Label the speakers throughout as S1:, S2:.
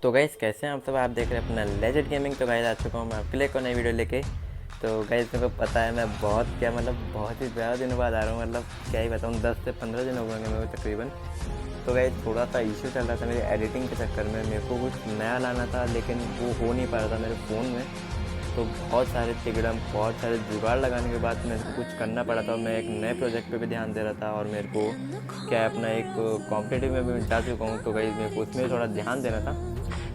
S1: तो गाइस कैसे हैं आप सब। आप देख रहे हैं अपना लेजेंड गेमिंग। तो गाइस आ चुका हूँ मैं आपके लिए एक और नई वीडियो लेके। तो गाइस मेरे को पता है मैं बहुत ही ज़्यादा दिनों बाद आ रहा हूँ। क्या ही बताऊँ, 10 से 15 दिन हो गए मेरे को तकरीबन। तो गाइस थोड़ा सा इशू चल रहा था मेरी एडिटिंग के चक्कर में। मेरे को कुछ नया लाना था लेकिन वो हो नहीं पा रहा था मेरे फ़ोन में। तो बहुत सारे तिगड़म, बहुत सारे जुगाड़ लगाने के बाद मेरे को कुछ करना पड़ा था। मैं एक नए प्रोजेक्ट पे भी ध्यान दे रहा था और मेरे को क्या है अपना एक कॉम्पिटिटिव में भी जा चुका हूँ। तो गाइस मेरे को उसमें थोड़ा ध्यान देना था।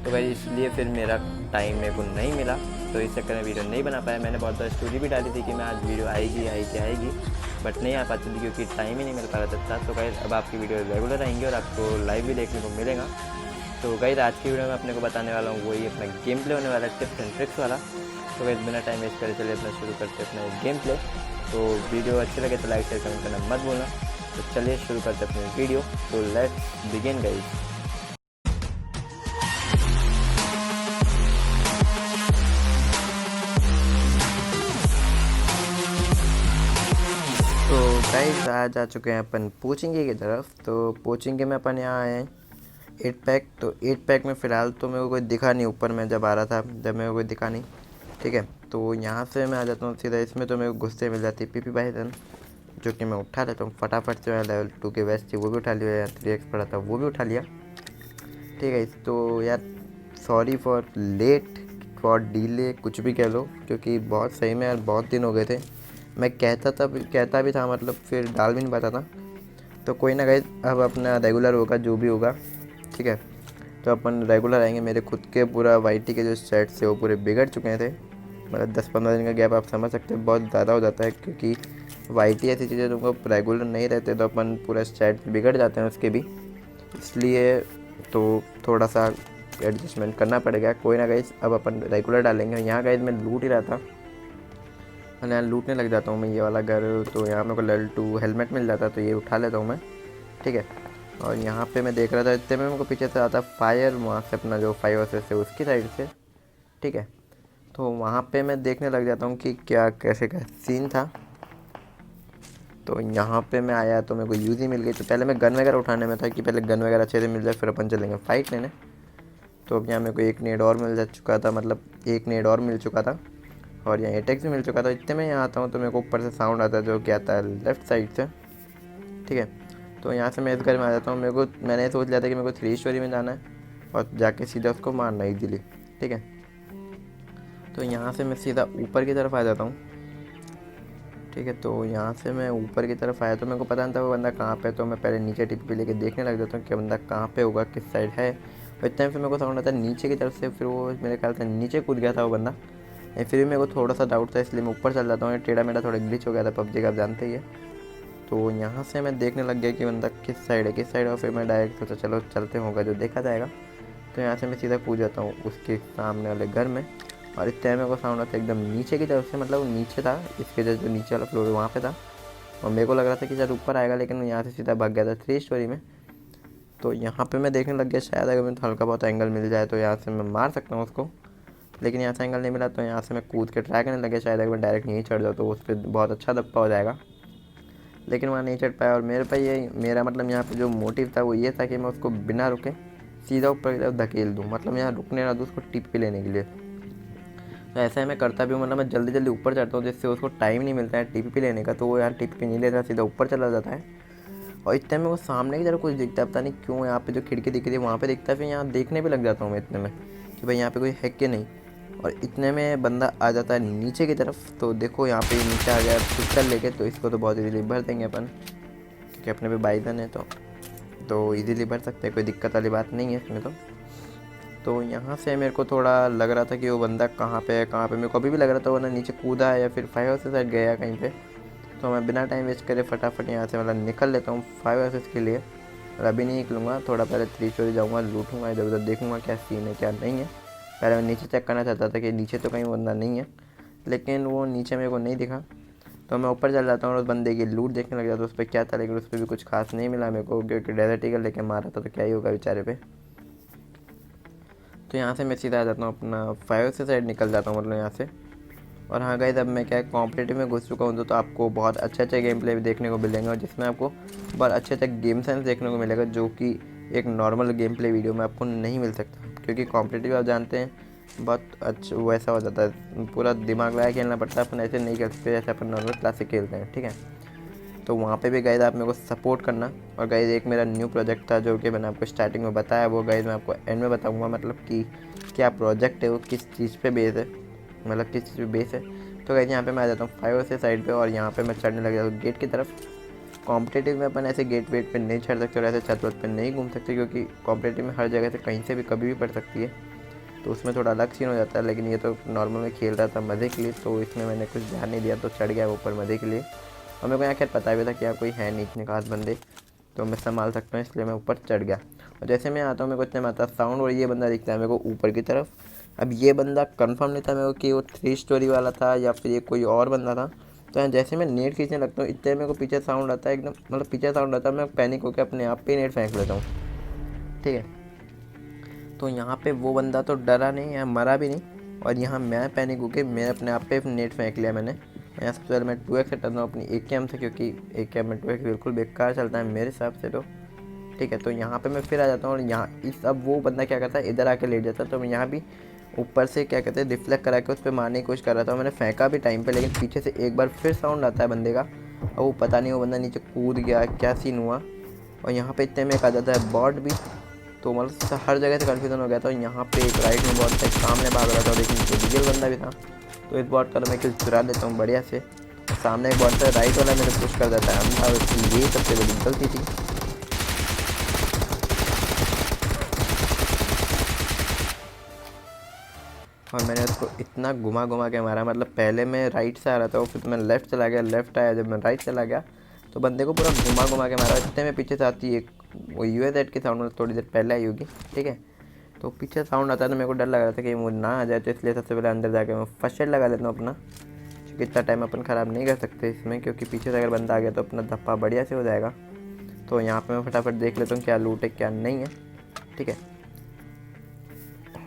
S1: तो भाई इसलिए फिर मेरा टाइम मेरे को नहीं मिला, तो इस चक्कर में वीडियो नहीं बना पाया। मैंने बहुत बार स्टोरी भी डाली थी कि मैं आज वीडियो आएगी, बट नहीं आ पाती थी क्योंकि टाइम ही नहीं मिल पा रहा था। तो गाइस अब आपकी वीडियो रेगुलर आएंगी और आपको लाइव भी देखने को मिलेगा। तो गाइस आज की वीडियो में अपने को बताने वाला हूँ वही अपना गेम प्ले होने वाला है, टिप्स एंड ट्रिक्स वाला। तो गाइस बिना टाइम वेस्ट करे चलिए अपना शुरू करते हैं अपना गेम प्ले। तो वीडियो अच्छी लगे तो लाइक शेयर कमेंट करना मत भूलना। तो चलिए शुरू करते हैं अपनी वीडियो। तो लेट्स बिगिन गाइस। तो गाइस आज आ चुके हैं अपन पोचिंगे की तरफ। तो पोचिंगे में अपन यहाँ आए हैं 8 पैक। तो 8 पैक में फ़िलहाल तो मेरे को कोई दिखा नहीं, ऊपर में जब आ रहा था जब मेरे को कोई दिखा नहीं। ठीक है, तो यहाँ से मैं आ जाता हूँ सीधा इसमें। तो मेरे को गुस्से मिल जाती है पीपी बाइसन, जो कि मैं उठा लेता हूँ फटाफट से। लेवल 2 की वेस्ट थी वो भी उठा लिया, 3x पड़ा था वो भी उठा लिया। ठीक है, तो यार sorry for late, for delay, कुछ भी कह लो, क्योंकि बहुत सही में यार बहुत दिन हो गए थे। मैं कहता भी था, मतलब फिर डाल भी नहीं पाता था। तो कोई ना गाइस, अब अपना रेगुलर होगा जो भी होगा। ठीक है, तो अपन रेगुलर आएंगे। मेरे खुद के पूरा वाईटी के जो सेट्स थे वो पूरे बिगड़ चुके थे। मतलब 10-15 दिन का गैप आप समझ सकते हैं बहुत ज़्यादा हो जाता है, क्योंकि वाईटी ऐसी चीज़ें तुमको रेगुलर नहीं रहते तो अपन पूरा सेट बिगड़ जाते हैं उसके भी। इसलिए तो थोड़ा सा एडजस्टमेंट करना पड़ेगा। कोई ना गाइस, अब अपन रेगुलर डालेंगे। यहाँ गाइस मैं लूट ही रहा था, यहाँ लूटने लग जाता हूँ मैं ये वाला घर। तो यहाँ मेरे को लेवल 2 हेलमेट मिल जाता है तो ये उठा लेता हूँ मैं। ठीक है, और यहाँ पे मैं देख रहा था इतने में मेरे को पीछे से आता फायर, वहाँ से अपना जो 5 वर्सेस है उसकी साइड से। ठीक है, तो वहाँ पे मैं देखने लग जाता हूँ कि क्या कैसे का सीन था। तो यहाँ पे मैं आया तो मेरे को यूज़ी मिल गई। तो पहले मैं गन वगैरह उठाने में था कि पहले गन वगैरह अच्छे से मिल जाए फिर अपन चलेंगे फाइट लेने। तो अब यहाँ मेरे को एक नेड और मिल जा चुका था, मतलब एक नेड और मिल चुका था, और यहाँ एटेक्स भी मिल चुका था। इतने में यहाँ आता हूँ तो मेरे को ऊपर से साउंड आता है जो कि आता है लेफ़्ट साइड से। ठीक है, तो यहाँ से मैं इस घर में आ जाता हूँ। मैंने सोच लिया था कि मेरे को 3 स्टोरी में जाना है और जाके सीधा उसको मारना इजीली। ठीक है, तो यहाँ से मैं सीधा ऊपर की तरफ आ जाता हूँ। ठीक है, तो यहाँ से मैं ऊपर की तरफ आया तो मेरे को पता नहीं था वो बंदा कहाँ पे। तो मैं पहले नीचे टिप पे लेके देखने लग जाता हूँ कि बंदा कहाँ पे होगा, किस साइड है। और इस टाइम से मेरे को साउंड आता है नीचे की तरफ से, फिर वो मेरे ख्याल से नीचे कूद गया था वो बंदा। फिर भी मेरे को थोड़ा सा डाउट था इसलिए मैं ऊपर चल जाता हूँ। टेढ़ा मेढ़ा थोड़ा ग्लिच हो गया था पबजी का, आप जानते ही है। तो यहाँ से मैं देखने लग गया कि बंदा किस साइड है। और फिर मैं डायरेक्ट सोचा चलो चलते होगा जो देखा जाएगा। तो यहाँ से मैं सीधा कूद जाता हूँ उसके सामने वाले घर में। और इस टाइम मेरे को साउंड आता है एकदम नीचे की तरफ से, मतलब वो नीचे था, इसके जो नीचे वाला फ्लोर वहाँ पे था। और मेरे को लग रहा था कि शायद ऊपर आएगा, लेकिन यहाँ से सीधा भाग गया था 3 स्टोरी में। तो यहाँ पे मैं देखने लग गया शायद अगर मैं हल्का बहुत एंगल मिल जाए तो यहाँ से मैं मार सकता हूँ उसको। लेकिन यहाँ से एंगल नहीं मिला तो यहाँ से मैं कूद के ट्राई करने लगे, शायद अगर मैं डायरेक्ट यहीं चढ़ जाऊँ तो उस पर बहुत अच्छा धप्पा हो जाएगा। लेकिन वहाँ नहीं चढ़ पाया। और मेरे पे ये मेरा मतलब यहाँ पे जो मोटिव था वो ये था कि मैं उसको बिना रुके सीधा ऊपर की तरफ धकेल दूँ, मतलब यहाँ रुकने ना दूँ उसको टिप पे लेने के लिए। तो ऐसा ही मैं करता भी हूँ, मतलब मैं जल्दी जल्दी ऊपर चढ़ता हूँ जिससे उसको टाइम नहीं मिलता है टिप पे लेने का। तो वो यहाँ टिप पे नहीं लेता, सीधा ऊपर चला जाता है। और इतने में वो सामने की तरफ कुछ दिखता है, पता नहीं क्यों यहाँ पे जो खिड़की दिख रही है वहाँ पे दिखता है। फिर यहाँ देखने भी लग जाता हूँ मैं इतने में कि भाई यहाँ पे कोई है कि नहीं। और इतने में बंदा आ जाता है नीचे की तरफ। तो देखो यहाँ पे नीचे आ गया पिस्टल लेके, तो इसको तो बहुत इजीली भर देंगे अपन क्योंकि अपने पे बाइजन है। तो इजीली भर सकते हैं, कोई दिक्कत वाली बात नहीं है इसमें। तो यहाँ से मेरे को थोड़ा लग रहा था कि वो बंदा कहाँ पे है, मेरे को अभी भी लग रहा था वो ना नीचे कूदा है या फिर 5 वर्सेस साइड गया कहीं पे। तो मैं बिना टाइम वेस्ट करे फटाफट यहाँ से मतलब निकल लेता हूँ 5 वर्सेस के लिए। और अभी नहीं निकलूँगा, थोड़ा पहले 3 स्टोरी जाऊँगा, लूटूँगा, इधर उधर देखूँगा क्या सीन है क्या नहीं है। पहले मैं नीचे चेक करना चाहता था कि नीचे तो कहीं बंदा नहीं है, लेकिन वो नीचे मेरे को नहीं दिखा। तो मैं ऊपर चल जाता हूँ और उस बंदे की लूट देखने लग जाता हूँ उस पर क्या था। लेकिन उस पर भी कुछ खास नहीं मिला मेरे को, क्योंकि डेजर्ट ईगल लेके मारा था तो क्या ही होगा बेचारे पे। तो यहाँ से मैं सीधा आ जाता हूँ अपना 5 से साइड निकल जाता हूँ, मतलब यहाँ से। और हाँ गाइस, अब मैं क्या है कॉम्पिटिटिव में घुस चुका हूँ तो आपको बहुत अच्छे गेम प्ले भी देखने को मिलेंगे और जिसमें आपको बहुत अच्छे गेम सेंस देखने को मिलेगा, जो कि एक नॉर्मल गेम प्ले वीडियो में आपको नहीं मिल सकता। क्योंकि कॉम्पिटिटिव आप जानते हैं बहुत अच्छा वैसा हो जाता है, पूरा दिमाग लगा खेलना पड़ता है, अपन ऐसे नहीं खेल सकते जैसे अपन नॉर्मल क्लास से खेलते हैं, ठीक है। तो वहाँ पे भी गाइस आप मेरे को सपोर्ट करना। और गाइस एक मेरा न्यू प्रोजेक्ट था जो कि मैंने आपको स्टार्टिंग में बताया, वो गाइस मैं आपको एंड में बताऊँगा, मतलब कि क्या प्रोजेक्ट है वो, किस चीज़ पे बेस है, मतलब किस चीज़ पे बेस है। तो गाइस यहाँ पे मैं आ जाता हूँ 5 से साइड पे और यहाँ पे मैं चढ़ने लग जाता हूँ गेट की तरफ। कॉम्पिटेटिव में अपन ऐसे गेट वेट पे नहीं चढ़ सकते और ऐसे छत वत पे नहीं घूम सकते, क्योंकि कॉम्पिटेटिव में हर जगह से कहीं से भी कभी भी पड़ सकती है, तो उसमें थोड़ा अलग सीन हो जाता है। लेकिन ये तो नॉर्मल में खेल रहा था मज़े के लिए, तो इसमें मैंने कुछ ध्यान नहीं दिया, तो चढ़ गया ऊपर मज़े के लिए। और मेरे को यहाँ खैर पता भी था कि यहाँ कोई है नहीं इतने खास बंदे, तो मैं संभाल सकता हूँ, इसलिए मैं ऊपर चढ़ गया। और जैसे मैं आता हूँ मेरे को इतने में आता साउंड और ये बंदा दिखता है मेरे को ऊपर की तरफ। अब ये बंदा कंफर्म नहीं था मेरे को कि वो 3 स्टोरी वाला था या फिर ये कोई और बंदा था। तो यहाँ जैसे मैं नेट खींचने लगता हूँ इतने मेरे को पीछे साउंड आता है, एकदम मतलब पीछे साउंड आता है, मैं पैनिक होकर अपने आप पे नेट फेंक लेता हूँ, ठीक है। तो यहाँ पे वो बंदा तो डरा नहीं या मरा भी नहीं, और यहाँ मैं पैनिक होके मैं अपने आप पे नेट फेंक लिया मैंने। यहाँ सबसे पहले मैं 2x से टर्न हूँ अपनी AKM से, क्योंकि AKM में 2x बिल्कुल बेकार चलता है मेरे हिसाब से, तो ठीक है। तो यहाँ पे मैं फिर आ जाता हूँ और यहाँ इस अब वो बंदा क्या करता है इधर आके लेट जाता है, तो मैं यहाँ भी ऊपर से क्या कहते हैं रिफ्लेक्ट करा के उस पर मारने की कोशिश कर रहा था। मैंने फेंका भी टाइम पे, लेकिन पीछे से एक बार फिर साउंड आता है बंदे का, और वो पता नहीं वो बंदा नीचे कूद गया क्या सीन हुआ। और यहाँ पे इतने में एक आ जाता है बॉट भी, तो मतलब हर जगह से कन्फ्यूजन हो गया था। यहाँ पे एक राइट में बॉट था, एक सामने भाग रहा था और एक नीचे रियल बंदा भी था। तो इस बॉट का मैं किल चुरा लेता हूँ बढ़िया से। सामने एक बॉट था, राइट वाला मेरे पुश कर देता है अंधा, यही सबसे बड़ी गलती थी। और मैंने उसको इतना घुमा घुमा के मारा, मतलब पहले मैं राइट से आ रहा था, फिर मैं लेफ़्ट चला गया, लेफ़्ट आया, जब मैं राइट चला गया तो बंदे को पूरा घुमा घुमा के मारा। इतने में पीछे से आती है वो UAZ की साउंड, मतलब थोड़ी देर पहले आई होगी, ठीक है। तो पीछे साउंड आता है तो मेरे को डर लग रहा था कि वो ना आ जाए, तो इसलिए सबसे पहले अंदर जाके मैं फर्स्ट एड लगा लेता हूँ अपना, क्योंकि इतना टाइम अपन ख़राब नहीं कर सकते इसमें, क्योंकि पीछे से अगर बंदा आ गया तो अपना धप्पा बढ़िया से हो जाएगा। तो यहाँ पे मैं फटाफट देख लेता हूँ क्या लूट है क्या नहीं है, ठीक है।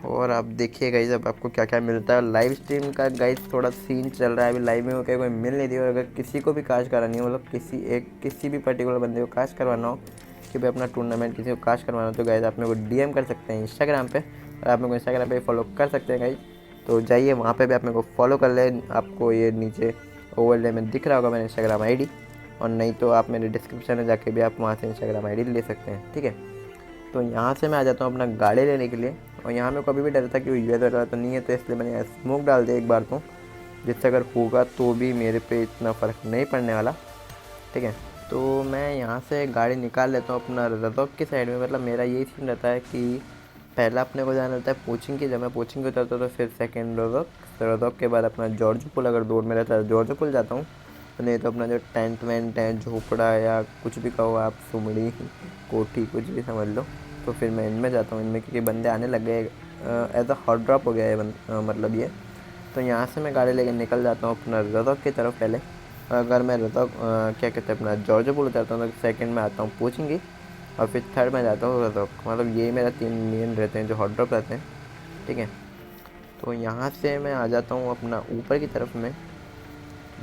S1: और आप देखिए गाइस अब आपको क्या क्या मिलता है। लाइव स्ट्रीम का गाइस थोड़ा सीन चल रहा है अभी, लाइव में होकर कोई मिल नहीं रही, और अगर किसी को भी काश करानी हो, मतलब किसी भी पर्टिकुलर बंदे को काश करवाना हो कि भाई अपना टूर्नामेंट किसी को काश करवाना हो, तो गाइस आप मेरे को DM कर सकते हैं इंस्टाग्राम पे, और आप मेरे को इंस्टाग्राम पे फॉलो कर सकते हैं गाइस। तो जाइए वहाँ पे भी आप मेरे को फॉलो कर लें, आपको ये नीचे ओवरले में दिख रहा होगा मेरा इंस्टाग्राम ID, और नहीं तो आप मेरे डिस्क्रिप्शन में जाके भी आप वहाँ से इंस्टाग्राम ID ले सकते हैं, ठीक है। तो यहाँ से मैं आ जाता हूँ अपना गाड़ी लेने के लिए, और यहाँ में कभी भी डर था कि वो UAZ वाला तो नहीं है, तो इसलिए मैंने स्मोक डाल दिया एक बार, तो जिससे अगर होगा तो भी मेरे पे इतना फ़र्क नहीं पड़ने वाला, ठीक है। तो मैं यहाँ से गाड़ी निकाल लेता हूँ अपना रदौक की साइड में। मतलब मेरा यही सीन रहता है कि पहला अपने को जाना रहता है कोचिंग की, जब मैं कोचिंग को उतरता हूँ तो फिर सेकेंड रदौक, रदौक के बाद अपना जॉर्ज पुल, अगर दूर में रहता है जॉर्ज पुल जाता हूँ, नहीं तो अपना जो टेंट वेंट है, झोपड़ा या कुछ भी कहो आप, सुमड़ी कोठी कुछ भी समझ लो, तो फिर मैं इनमें जाता हूँ, इनमें क्योंकि बंदे आने लग गए, एज अ हॉट ड्रॉप हो गया है मतलब ये। तो यहाँ से मैं गाड़ी लेके निकल जाता हूँ अपना रदौक की तरफ पहले। अगर मैं रदौक क्या कहते हैं अपना जॉर्ज पुल उतरता हूँ तो सेकंड में आता हूँ कोचिंगी, और फिर थर्ड में जाता हूँ रदौक। मतलब ये मेरा 3 मेन रहते हैं जो हॉट ड्रॉप रहते हैं, ठीक है। तो यहाँ से मैं आ जाता हूँ अपना ऊपर की तरफ में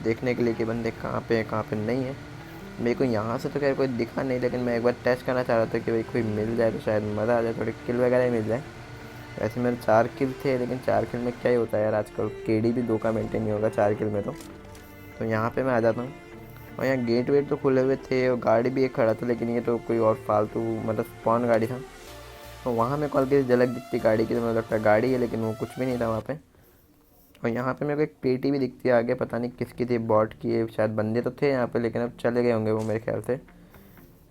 S1: देखने के लिए कि बंदे कहाँ पे हैं कहाँ पे नहीं है। मेरे को यहाँ से तो खैर कोई दिखा नहीं, लेकिन मैं एक बार टेस्ट करना चाह रहा था कि भाई कोई मिल जाए तो शायद मज़ा आ जाए, थोड़े किल वगैरह मिल जाए। वैसे मेरे 4 किल थे, लेकिन 4 किल में क्या ही होता है यार, आजकल KD भी 2 का मेंटेन नहीं होगा 4 किल में। तो यहाँ पे मैं आ जाता हूँ, और यहाँ गेट वेट तो खुले हुए थे और गाड़ी भी एक खड़ा था, लेकिन ये तो कोई और फालतू मतलब स्पॉन गाड़ी था। तो वहाँ मेरे को हल्की झलक दिखती गाड़ी की, तो मुझे लगता है गाड़ी है, लेकिन वो कुछ भी नहीं था वहाँ पे। और यहाँ पे मेरे को एक पेटी भी दिखती है आगे, पता नहीं किसकी थी, बॉट की है शायद, बंदे तो थे यहाँ पे लेकिन अब चले गए होंगे वो मेरे ख्याल से।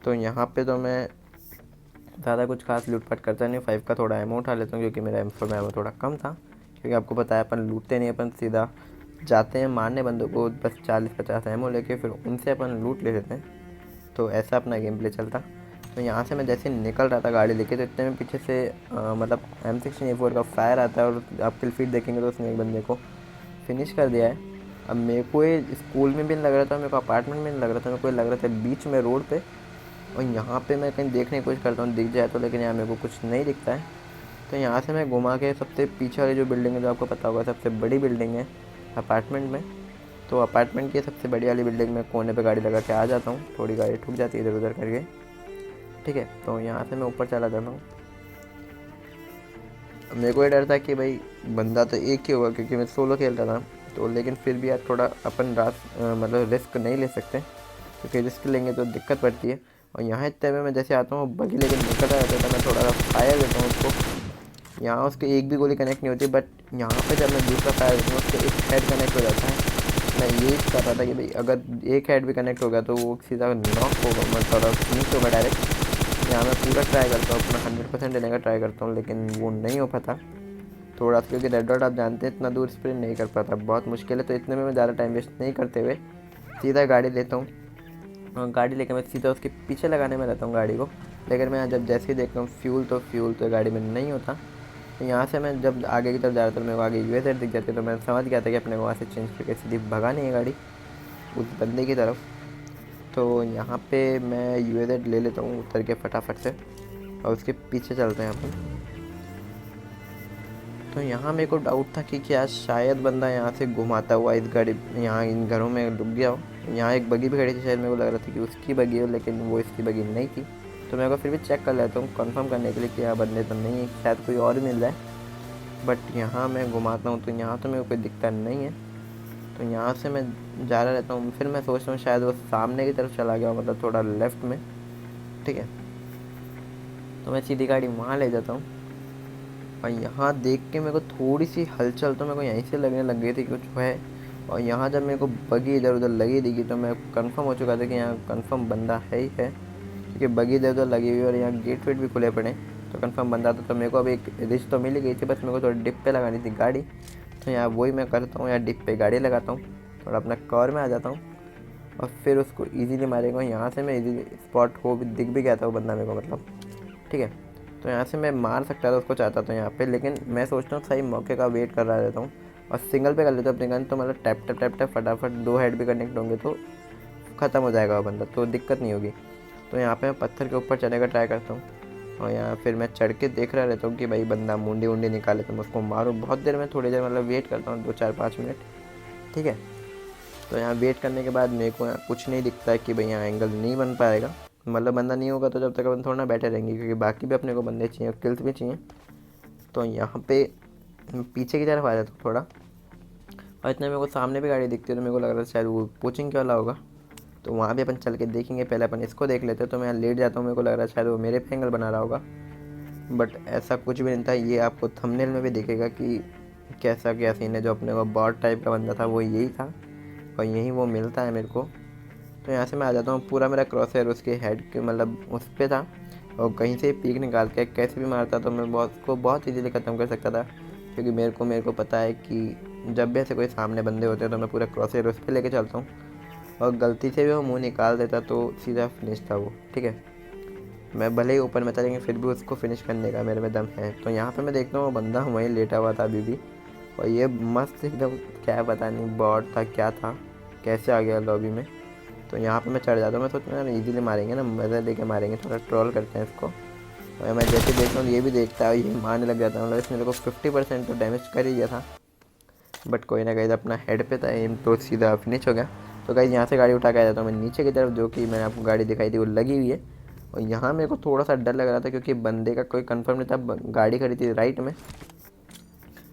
S1: तो यहाँ पे तो मैं ज़्यादा कुछ खास लूटपाट करता नहीं, 5 का थोड़ा एमो उठा लेता हूँ, क्योंकि मेरा M4 में एमो थोड़ा कम था। क्योंकि आपको पता है अपन लूटते नहीं, अपन सीधा जाते हैं मारने बंदों को, बस 40-50 एमो लेके फिर उनसे अपन लूट ले लेते हैं। तो ऐसा अपना गेम प्ले चलता। तो यहाँ से मैं जैसे निकल रहा था गाड़ी लेके, तो इतने में पीछे से मतलब M16A4 का फायर आता है, और आप किल फीड देखेंगे तो उसने एक बंदे को फिनिश कर दिया है। अब मेरे को ये स्कूल में भी नहीं लग रहा था, मेरे को अपार्टमेंट में नहीं लग रहा था, मेरे को लग रहा था बीच में रोड पे। और यहाँ पे मैं कहीं देखने की कोशिश करता हूँ दिख जाए तो, लेकिन यहाँ मेरे को कुछ नहीं दिखता है। तो यहाँ से मैं घुमा के सबसे पीछे वाली जो बिल्डिंग है, जो आपको पता होगा सबसे बड़ी बिल्डिंग है अपार्टमेंट में, तो अपार्टमेंट की सबसे बड़ी वाली बिल्डिंग में कोने पे गाड़ी लगा के आ जाता हूँ। थोड़ी गाड़ी ठुक जाती है इधर उधर करके, ठीक है। तो यहाँ से मैं ऊपर चला जाता हूँ। मेरे को ये डर था कि भाई बंदा तो एक ही होगा क्योंकि मैं सोलो खेल रहा था, तो लेकिन फिर भी यार थोड़ा अपन मतलब रिस्क नहीं ले सकते, क्योंकि रिस्क लेंगे तो दिक्कत पड़ती है। और यहाँ इतने में मैं जैसे आता हूँ बगी लेकिन निकल रहता था, मैं थोड़ा सा फायर देता हूँ उसको। यहाँ उसकी एक भी गोली कनेक्ट नहीं होती, बट यहाँ पे जब मैं दूसरा फायर देता हूँ उसके एक हेड कनेक्ट हो जाता है। मैं ये कर रहा था कि भाई अगर एक हेड भी कनेक्ट हो गया तो वो सीधा नॉक होगा, मतलब थोड़ा फिनिश होगा डायरेक्ट। यहाँ मैं पूरा ट्राई करता हूँ, अपना 100% देने का ट्राई करता हूँ, लेकिन वो नहीं हो पाता थोड़ा सा, क्योंकि रेड डॉट आप जानते हैं इतना दूर स्प्रिंट नहीं कर पाता, बहुत मुश्किल है। तो इतने में मैं ज़्यादा टाइम वेस्ट नहीं करते हुए सीधा गाड़ी लेता हूँ, और गाड़ी लेकर मैं सीधा उसके पीछे लगाने में रहता हूँ गाड़ी को। लेकिन मैं जब जैसे ही देखता हूँ फ्यूल तो गाड़ी में नहीं होता। तो यहाँ से मैं जब आगे की तरफ जा रहा था तो मेरे को आगे यूएसएड दिख जाती है, तो मैं समझ गया था कि अपने को वहाँ से चेंज करके सीधी भगानी है गाड़ी उस बंदे की तरफ। तो यहाँ पे मैं यूएसएड ले लेता हूँ उतर के फटाफट से, और उसके पीछे चलते हैं अपन। तो यहाँ मेरे को डाउट था कि क्या शायद बंदा यहाँ से घुमाता हुआ इस गाड़ी यहाँ इन घरों में डूब गया हो। यहाँ एक बगी भी खड़ी थी, शायद मेरे को लग रहा था कि उसकी बगी हो, लेकिन वो इसकी बगी नहीं थी। तो मेरे को फिर भी चेक कर लेता हूँ कंफर्म करने के लिए कि यहाँ बंदे तो नहीं है, शायद कोई और मिल जाए। बट यहाँ मैं घुमाता हूँ तो यहाँ तो मेरे को कोई दिक्कत नहीं है। तो यहाँ से मैं जा रहा रहता हूँ, फिर मैं सोचता हूँ शायद वो सामने की तरफ चला गया, मतलब थोड़ा लेफ्ट में। ठीक है, तो मैं सीधी गाड़ी वहाँ ले जाता हूँ। और यहाँ देख के मेरे को थोड़ी सी हलचल तो मेरे को यहीं से लगने लग गई थी कुछ है। और यहाँ जब मेरे को बगी इधर उधर लगी दिखी तो मैं कंफर्म हो चुका था कि यहाँ कंफर्म बंदा है ही है, क्योंकि बगी इधर उधर लगी हुई और यहाँ गेट वेट भी खुले पड़े, तो कंफर्म बंदा था। तो मेरे को अब एक रिच तो मिल गई थी, बस मेरे को थोड़ा डिप पे लगानी थी गाड़ी। तो यहाँ वही मैं करता हूँ, यहाँ डिप पे गाड़ी लगाता हूँ, थोड़ा अपना कवर में आ जाता हूँ, और फिर उसको ईज़िली मारेगा। यहाँ से मैं ईज़िली स्पॉट हो भी दिख भी गया था वो बंदा मेरे को, मतलब ठीक है। तो यहाँ से मैं मार सकता था उसको चाहता था यहाँ पे, लेकिन मैं सोचता हूँ सही मौके का वेट कर रहा रहता हूँ और सिंगल पे कर लेता हूँ अपनी गन। तो मतलब टैप टैप टैप टैप फटाफट 2 हेड भी कनेक्ट होंगे तो ख़त्म हो जाएगा वो बंदा, तो दिक्कत नहीं होगी। तो यहाँ पे मैं पत्थर के ऊपर चढ़ने का ट्राई करता हूँ, और यहाँ फिर मैं चढ़ के देख रहा रहता हूँ कि भाई बंदा मुंडी उंडी निकाले तो मैं उसको मारूँ। बहुत देर में थोड़ी देर मतलब वेट करता हूँ, 2 4 5 मिनट। ठीक है, तो यहाँ वेट करने के बाद मेरे को यहाँ कुछ नहीं दिखता है कि भाई यहाँ एंगल नहीं बन पाएगा, मतलब बंदा नहीं होगा तो जब तक अपन थोड़ा ना बैठे रहेंगे, क्योंकि बाकी भी अपने को बंदे चाहिए, किल्स भी चाहिए। तो यहाँ पे पीछे की तरफ आ जाता हूँ थोड़ा, और इतने मेरे को सामने भी गाड़ी दिखती है, तो मेरे को लग रहा है शायद वो कोचिंग वाला होगा। तो वहाँ भी अपन चल के देखेंगे, पहले अपन इसको देख लेते हैं। तो मैं यहाँ लेट जाता हूँ, मेरे को लग रहा है शायद वो मेरे पे एंगल बना रहा होगा, बट ऐसा कुछ भी नहीं था। ये आपको थंबनेल में भी दिखेगा कि कैसा क्या सीन है। जो अपने को बॉट टाइप का बंदा था वो यही था, और यही वो मिलता है मेरे को। तो यहाँ से मैं आ जाता हूँ, पूरा मेरा क्रॉस हेयर उसके हेड के मतलब उस पर था, और कहीं से पीक निकाल के कैसे भी मारता तो मैं बहुत ईजीली ख़त्म कर सकता था, क्योंकि मेरे को पता है कि जब भी ऐसे कोई सामने बंदे होते हैं तो मैं पूरा क्रॉस हेयर उस पर लेके चलता हूँ, और गलती से भी वो मुँह निकाल देता तो सीधा फिनिश था वो। ठीक है, मैं भले ही ऊपर में चलेंगे फिर भी उसको फिनिश करने का मेरे में दम है। तो यहाँ पे मैं देखता हूँ वो बंदा वहीं लेटा हुआ था अभी भी, और ये मस्त एकदम, क्या पता नहीं बॉट था क्या था, कैसे आ गया लॉबी में। तो यहाँ पे मैं चढ़ जाता हूँ, मैं सोचता हूँ ईजिली मारेंगे ना, मज़ा लेके मारेंगे, थोड़ा ट्रोल करते हैं इसको। और मैं जैसे देखता हूँ ये भी देखता है, ये मारने लग जाता है, मतलब इसने मेरे को 50% तो डैमेज कर ही दिया था, बट कोई ना, कहीं अपना हेड पे था एम तो सीधा फिनिश हो गया। तो कहीं यहाँ से गाड़ी उठा के आ जाता हूँ मैं नीचे की तरफ, जो कि मैंने आपको गाड़ी दिखाई थी वो लगी हुई है। और यहाँ मेरे को थोड़ा सा डर लग रहा था, क्योंकि बंदे का कोई कंफर्म नहीं था, गाड़ी खड़ी थी राइट में,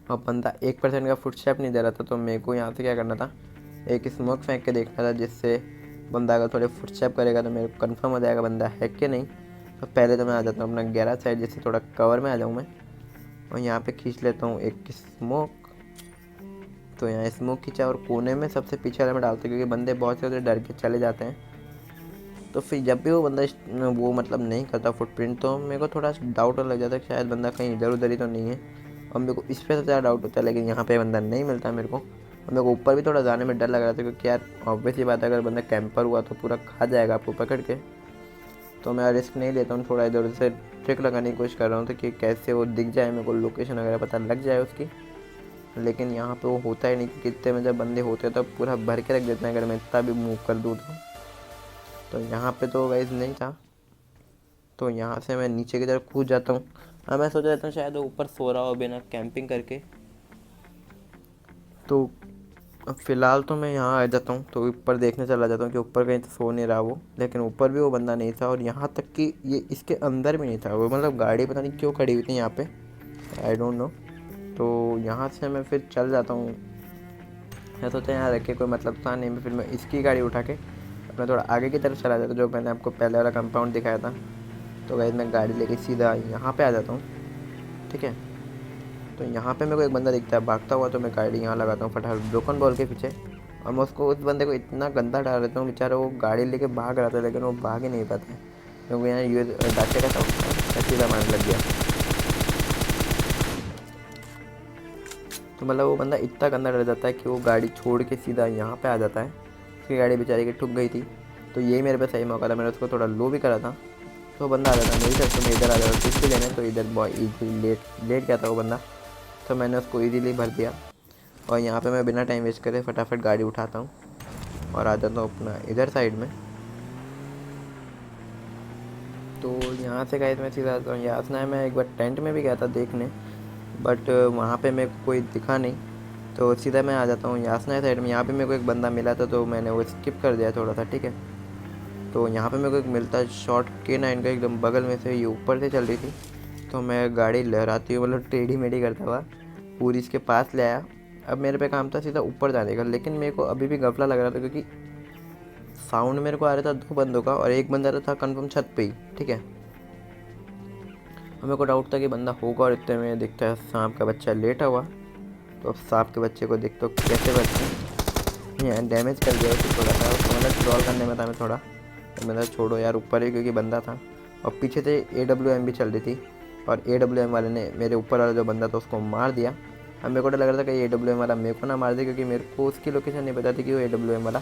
S1: और बंदा 1% का फुटस्टेप नहीं दे रहा था। तो मेरे को यहाँ से क्या करना था, एक स्मोक फेंक के देखना था, जिससे बंदा अगर थोड़े फुटस्टेप करेगा तो मेरे को कंफर्म हो जाएगा बंदा है कि नहीं। तो पहले तो मैं आ जाता हूँ अपना गैराज साइड, जिससे थोड़ा कवर में आ जाऊँ मैं, और यहाँ पे खींच लेता हूँ एक स्मोक। तो यहाँ स्मोक खींचा और कोने में सबसे पीछे वाले में डालते हैं, क्योंकि बंदे बहुत से होते डर के चले जाते हैं। तो फिर जब भी वो बंदा वो मतलब नहीं करता फुटप्रिंट, तो मेरे को थोड़ा डाउट लग जाता है कि शायद बंदा कहीं इधर उधर ही तो नहीं है, और मेरे को इस पर ज़्यादा डाउट होता है। लेकिन यहाँ पे बंदा नहीं मिलता मेरे को, और मेरे को ऊपर भी थोड़ा जाने में डर लग रहा था, क्योंकि यार ऑब्वियस ही बात है अगर बंदा कैंपर हुआ तो पूरा खा जाएगा आपको पकड़ के। तो मैं रिस्क नहीं लेता हूँ, थोड़ा इधर उधर से ट्रिक लगाने की कोशिश कर रहा हूँ, तो कि कैसे वो दिख जाए, मेरे को लोकेशन वगैरह पता लग जाए उसकी। लेकिन यहाँ पे वो होता ही नहीं, कि कितने में जब बंदे होते हैं तो पूरा भर के रख देते हैं, अगर मैं इतना भी मूव कर दूँ तो यहाँ पे तो गाइस नहीं था। तो यहाँ से मैं नीचे की तरफ कूद जाता हूँ। हाँ, मैं सोच रहा था शायद वो ऊपर सो रहा हो बिना कैंपिंग करके। तो अब फ़िलहाल तो मैं यहाँ आ जाता हूँ, तो ऊपर देखने चला जाता हूँ कि ऊपर कहीं तो सो नहीं रहा वो, लेकिन ऊपर भी वो बंदा नहीं था। और यहाँ तक कि ये इसके अंदर भी नहीं था वो, मतलब गाड़ी पता नहीं क्यों खड़ी हुई थी यहाँ पे, आई डोंट नो। तो यहाँ से मैं फिर चल जाता हूँ। मैं सोचा यहाँ रख के कोई मतलब था नहीं, फिर मैं इसकी गाड़ी उठा के अपना थोड़ा आगे की तरफ चला जाता, जो मैंने आपको पहले वाला कंपाउंड दिखाया था। तो गाइस मैं गाड़ी लेके सीधा यहाँ पे आ जाता हूँ, ठीक है। तो यहाँ पे मेरे को एक बंदा दिखता है भागता हुआ, तो मैं गाड़ी यहाँ लगाता हूँ फटाफट ब्रोकन बॉल के पीछे, और मैं उसको, उस बंदे को इतना गंदा डाल देता हूँ, बेचारा वो गाड़ी लेके भाग रहा था लेकिन वो भाग ही नहीं पाता है, क्योंकि यहाँ ये डाके का साउंड था, सीधा मारने लग गया। तो मतलब वो बंदा इतना गंदा डर जाता है कि वो गाड़ी छोड़ के सीधा यहाँ पे आ जाता है। उसकी गाड़ी बेचारी की ठुक गई थी, तो यही मेरे पे सही मौका था, मैंने उसको थोड़ा लो भी करा था, तो वो बंदा आ जाता मेरी तरफ से, मैं इधर आ जाता किसके लेने, तो इधर बॉय इजीली लेट लेट गया था वो बंदा, तो मैंने उसको इजीली भर दिया। और यहाँ पे मैं बिना टाइम वेस्ट करे फटाफट गाड़ी उठाता हूँ और आ जाता हूँ अपना इधर साइड में। तो यहाँ से गाइस मैं सीधा आता हूँ यासना है। मैं एक बार टेंट में भी गया था देखने, बट वहाँ पे मेरे को कोई दिखा नहीं, तो सीधा मैं आ जाता हूँ यासना साइड में। यहाँ पे मेरे को एक बंदा मिला था, तो मैंने वो स्किप कर दिया थोड़ा सा, ठीक है। तो यहाँ पे मेरे को एक मिलता है शॉट K9 का एकदम बगल में से, ये ऊपर से चल रही थी, तो मैं गाड़ी लहराती हुई मतलब टेढ़ी मेढ़ी करता हुआ पूरी इसके पास ले आया। अब मेरे पे काम था सीधा ऊपर जाने का, लेकिन मेरे को अभी भी गफला लग रहा था, क्योंकि साउंड मेरे को आ रहा था 2 बंदों का, और एक बंदा था कन्फर्म छत पे ही, ठीक है। और मेरे को डाउट था कि बंदा होगा, और इतने में दिखता है सांप का बच्चा लेटा हुआ। तो अब सांप के बच्चे को देख तो कैसे बचते हैं, डैमेज कर दिया उसे थोड़ा सा, उसको मतलब क्रॉल करने में था मैं थोड़ा, तो मैंने छोड़ो यार ऊपर ही, क्योंकि बंदा था और पीछे से AWM भी चल रही थी, और AWM वाले ने मेरे ऊपर वाला जो बंदा था उसको मार दिया। अब मेरे को डर लग रहा था कि AWM वाला मेरे को ना मार दे, क्योंकि मेरे को उसकी लोकेशन नहीं पता थी कि वो AWM वाला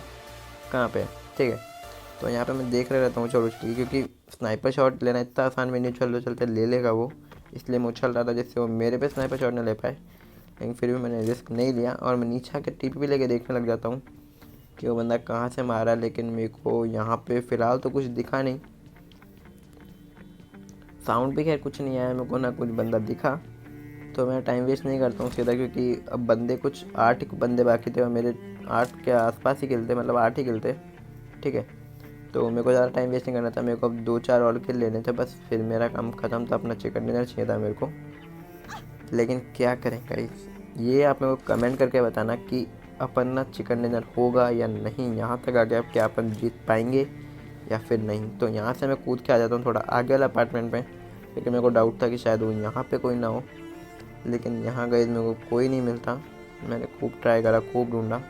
S1: कहाँ पे है, ठीक है। तो यहाँ पे मैं देख रहा रहता हूँ उछल उछल के, क्योंकि स्नाइपर शॉट लेना इतना आसान भी नहीं, उछलते उछलते ले लेगा वो, इसलिए मैं उछल रहा था जिससे वो मेरे पे स्नाइपर शॉट न ले पाए। लेकिन फिर भी मैंने रिस्क नहीं लिया, और मैं नीचे आके TP भी लेके देखने लग जाता हूँ कि वो बंदा कहाँ से मारा, लेकिन मेरे को यहाँ पे फ़िलहाल तो कुछ दिखा नहीं। साउंड भी खैर कुछ नहीं आया मेरे को, ना कुछ बंदा दिखा, तो मैं टाइम वेस्ट नहीं करता हूँ सीधा, क्योंकि अब बंदे कुछ 8 बंदे बाकी थे, और मेरे 8 के आसपास ही खेलते, मतलब 8 ही खेलते, ठीक है। तो मेरे को ज़्यादा टाइम वेस्ट नहीं करना था, मेरे को अब 2-4 और किल लेने थे बस, फिर मेरा काम ख़त्म था, अपना चिकन डिनर चाहिए था मेरे को। लेकिन क्या करें गाइस, ये आप मेरे को कमेंट करके बताना कि अपन ना चिकन डिनर होगा या नहीं। यहाँ तक आ गया, अब क्या अपन जीत पाएंगे या फिर नहीं। तो यहाँ से मैं कूद के आ जाता हूँ थोड़ा आगे वाला अपार्टमेंट में, क्योंकि मेरे को डाउट था कि शायद वो यहाँ पे कोई ना हो, लेकिन यहाँ गए मेरे को कोई नहीं मिलता। मैंने खूब ट्राई करा, खूब ढूंढा,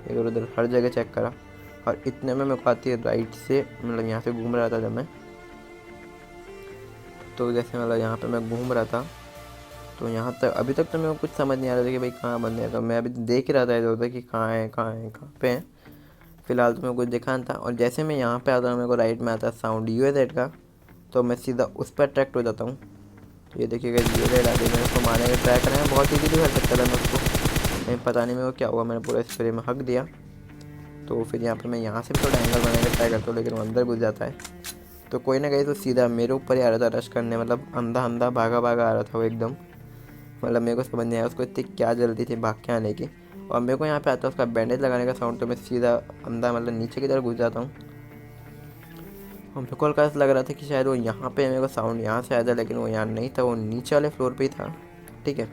S1: इधर उधर हर जगह चेक करा, और इतने में मेरे को आती है राइट से, मतलब यहाँ से घूम रहा था जब मैं, तो जैसे मतलब यहाँ पे मैं घूम रहा था, तो यहाँ तक अभी तक तो मेरे को कुछ समझ नहीं आ रहा था कि भाई कहाँ बंदे हैं। तो मैं अभी देख ही रहा था इधर उधर कि कहाँ है कहाँ है कहाँ पे है। फिलहाल तो मेरे को कुछ दिखा नहीं था, और जैसे मैं यहाँ पे आता हूँ मेरे को राइट में आता है साउंड UAZ का, तो मैं सीधा उस पर अट्रैक्ट हो जाता हूँ। तो ये देखिएगा UAZ आ गई, मैंने उसको मारने का ट्राई करा है, बहुत ईजीली कर सकता था मैं उसको, लेकिन पता नहीं मेरे को क्या हुआ, मैंने पूरा स्प्रे में हक दिया। तो फिर यहाँ पे मैं यहाँ से भी थोड़ा एंगल बनाने का ट्राई करता हूँ, लेकिन वो अंदर घुस जाता है। तो कोई ना कहीं तो सीधा मेरे ऊपर ही आ रहा था रश करने, मतलब अंधा अंधा भागा भागा आ रहा था वो एकदम, मतलब मेरे को समझ नहीं आया उसको इतनी क्या जल्दी थी भाग के आने की। और मेरे को यहाँ पे आता है उसका बैंडेज लगाने का साउंड, तो मैं सीधा अंधा मतलब नीचे की तरफ घुस जाता हूँ। और मेरे को हल्का ऐसा लग रहा था कि शायद वो यहाँ पे मेरे को साउंड यहाँ से आया था, लेकिन वो यहाँ नहीं था, वो नीचे वाले फ्लोर पे ही था, ठीक है।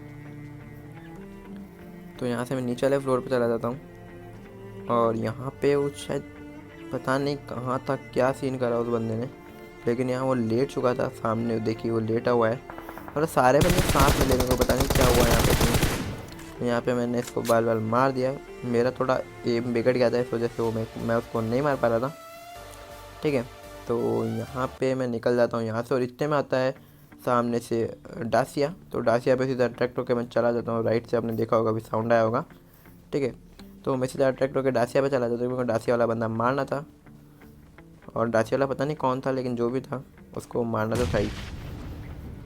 S1: तो यहाँ से मैं नीचे वाले फ्लोर पे चला जाता हूँ, और यहाँ पे वो शायद पता नहीं कहाँ था, क्या सीन करा उस बंदे ने, लेकिन यहाँ वो लेट चुका था सामने, देखिए वो लेटा हुआ है, मतलब सारे बंदे साथ में, मेरे को पता नहीं क्या हुआ यहाँ पे क्यों। यहाँ पे मैंने इसको बाल बाल मार दिया, मेरा थोड़ा एम बिगड़ गया था इस वजह से वो मैं उसको नहीं मार पा रहा था, ठीक है। तो यहाँ पे मैं निकल जाता हूँ यहाँ से, और इतने में आता है सामने से डासिया, तो डासिया पे सीधा अट्रैक्ट होकर मैं चला जाता हूँ राइट से, आपने देखा होगा अभी साउंड आया होगा, ठीक है। तो मैं सीधा अट्रैक्ट होकर डासिया पे चला जाता हूँ, क्योंकि डासिया वाला बंदा मारना था, और डासिया वाला पता नहीं कौन था, लेकिन जो भी था उसको मारना तो था ही।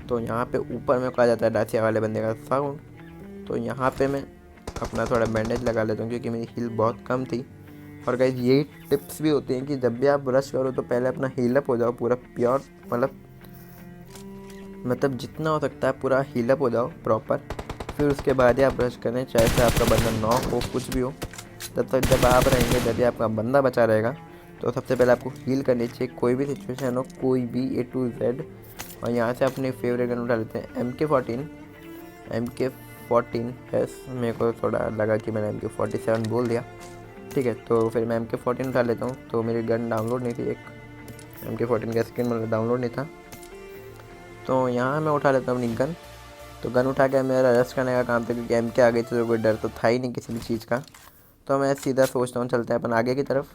S1: तो यहाँ पे ऊपर में कहा जाता है डासिया वाले बंदे का साउंड, तो यहाँ पे मैं अपना थोड़ा बैंडेज लगा लेता हूँ, क्योंकि मेरी हील बहुत कम थी। और गाइस यही टिप्स भी होती हैं कि जब भी आप ब्रश करो तो पहले अपना हील अप हो जाओ पूरा प्योर, मतलब जितना हो सकता है पूरा हील अप हो जाओ प्रॉपर, फिर उसके बाद ही आप ब्रश करें, चाहे से आपका बंदा नॉक हो कुछ भी हो। तब तक जब आप रहेंगे, जब भी आपका बंदा बचा रहेगा, तो सबसे पहले आपको हील करनी चाहिए, कोई भी सिचुएशन हो, कोई भी A to Z। और यहाँ से अपने फेवरेट गन उठा लेते हैं MK14, MK14 प्लस, मेरे को थोड़ा लगा कि मैंने MK47 बोल दिया, ठीक है। तो फिर मैं MK14 उठा लेता हूँ। तो मेरी गन डाउनलोड नहीं थी, एक MK14 का स्किन मतलब डाउनलोड नहीं था, तो यहाँ मैं उठा लेता हूँ अपनी गन। तो गन उठा के मेरा रश करने का काम था, क्योंकि MK आ गई थी तो कोई डर तो था ही नहीं किसी भी चीज़ का। तो मैं सीधा सोचता हूँ चलते हैं अपन आगे की तरफ।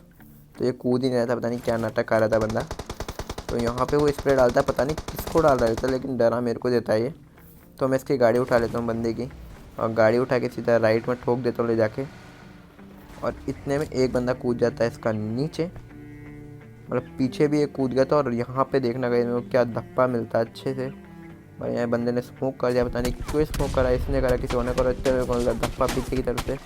S1: तो ये कूद ही नहीं रहा था, पता नहीं क्या नाटक कर रहा था बंदा। तो यहाँ पे वो स्प्रे डालता है, पता नहीं किसको डाल रहा था, लेकिन डरा मेरे को देता है ये। तो मैं इसकी गाड़ी उठा लेता हूँ बंदे की, और गाड़ी उठा के सीधा राइट में ठोक देता हूँ ले जाके। और इतने में एक बंदा कूद जाता है इसका नीचे, मतलब पीछे भी एक कूद गया था। और यहाँ पे देखना गया मेरे को क्या धप्पा मिलता है अच्छे से भाई। यहाँ बंदे ने स्मोक कर दिया, पता नहीं क्यों स्मोक करा, इसने करा किसी और ने करा, इतने मेरे को धप्पा पीछे की तरफ से।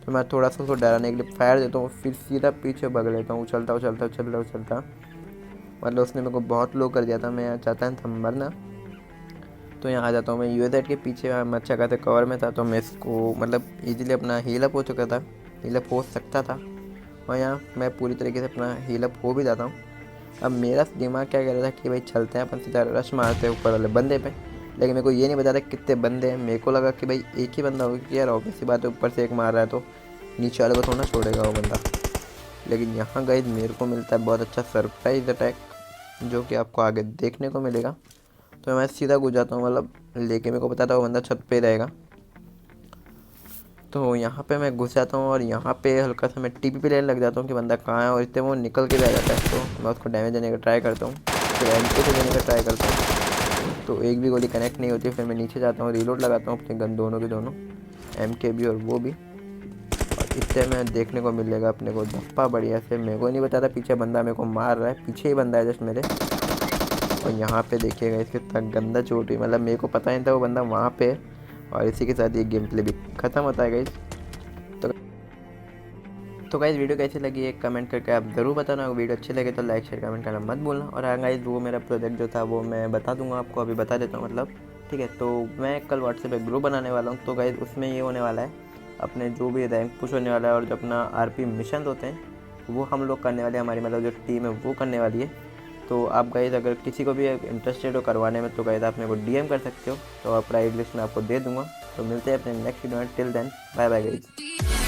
S1: तो मैं थोड़ा सा उसको डराने के लिए फायर देता हूँ, फिर सीधा पीछे भग लेता हूँ, उछलता। मतलब उसने मेरे को बहुत लो कर दिया था, मैं यहाँ चाहता था मरना। तो यहाँ आ जाता हूँ मैं UAZ के पीछे, मैं अच्छा खासा कवर में था, तो मैं इसको मतलब ईजिली अपना हील अप हो चुका था, हील अप हो सकता था। और यहाँ मैं पूरी तरीके से अपना हील अप हो भी जाता हूँ। अब मेरा दिमाग क्या कह रहा था कि भाई चलते हैं अपन सीधा रश मारते हैं ऊपर वाले बंदे पे, लेकिन मेरे को ये नहीं बता था कितने बंदे हैं। मेरे को लगा कि भाई एक ही बंदा होगा, कि यार ऑब्वियस सी बात है, ऊपर से एक मार रहा है तो नीचे वाले को थोड़ा ना छोड़ेगा वो बंदा। लेकिन यहाँ गए मेरे को मिलता है बहुत अच्छा सरप्राइज अटैक, जो कि आपको आगे देखने को मिलेगा। तो मैं सीधा घुस जाता हूँ, मतलब लेके मेरे को पता था वो बंदा छत पे रहेगा। तो यहाँ पे मैं घुस जाता हूँ, और यहाँ पे हल्का सा मैं TP लेने लग जाता हूँ कि बंदा कहाँ है, और इतने वो निकल के भी आ जाता है। तो मैं उसको डैमेज देने का ट्राई करता हूँ, फिर MK से देने का ट्राई करता हूँ, तो एक भी गोली कनेक्ट नहीं होती। फिर मैं नीचे जाता हूँ, रीलोड लगाता हूँ अपने गन दोनों के दोनों, MK भी और वो भी। और इतने में देखने को मिलेगा अपने को धप्पा बढ़िया से। मेरे को नहीं पता था पीछे बंदा मेरे को मार रहा है, पीछे ही बंदा है जस्ट मेरे। और यहाँ पे देखिएगा इसके कितना गंदा चोट हुई, मतलब मेरे को पता नहीं था वो बंदा वहाँ पे है। और इसी के साथ ये गेम प्ले भी ख़त्म होता है गाइस। तो गाइस वीडियो कैसी लगी एक कमेंट करके आप ज़रूर बताना। वीडियो अच्छी लगे तो लाइक शेयर कमेंट करना मत भूलना। और हाँ गाइस, वो मेरा प्रोजेक्ट जो था वो मैं बता दूंगा आपको, अभी बता देता हूँ मतलब, ठीक है। तो मैं कल व्हाट्सएप पे ग्रुप बनाने वाला हूँ। तो गाइस उसमें ये होने वाला है, अपने जो भी रैंक पुश होने वाला है और जो अपना RP मिशन होते हैं वो हम लोग करने वाले हैं, हमारी मतलब जो टीम है वो करने वाली है। तो आप गाइस अगर किसी को भी इंटरेस्टेड हो करवाने में, तो गाइस आप मेरे को DM कर सकते हो, तो प्राइस लिस्ट में आपको दे दूँगा। तो मिलते हैं अपने नेक्स्ट वीडियो में, till then bye bye guys.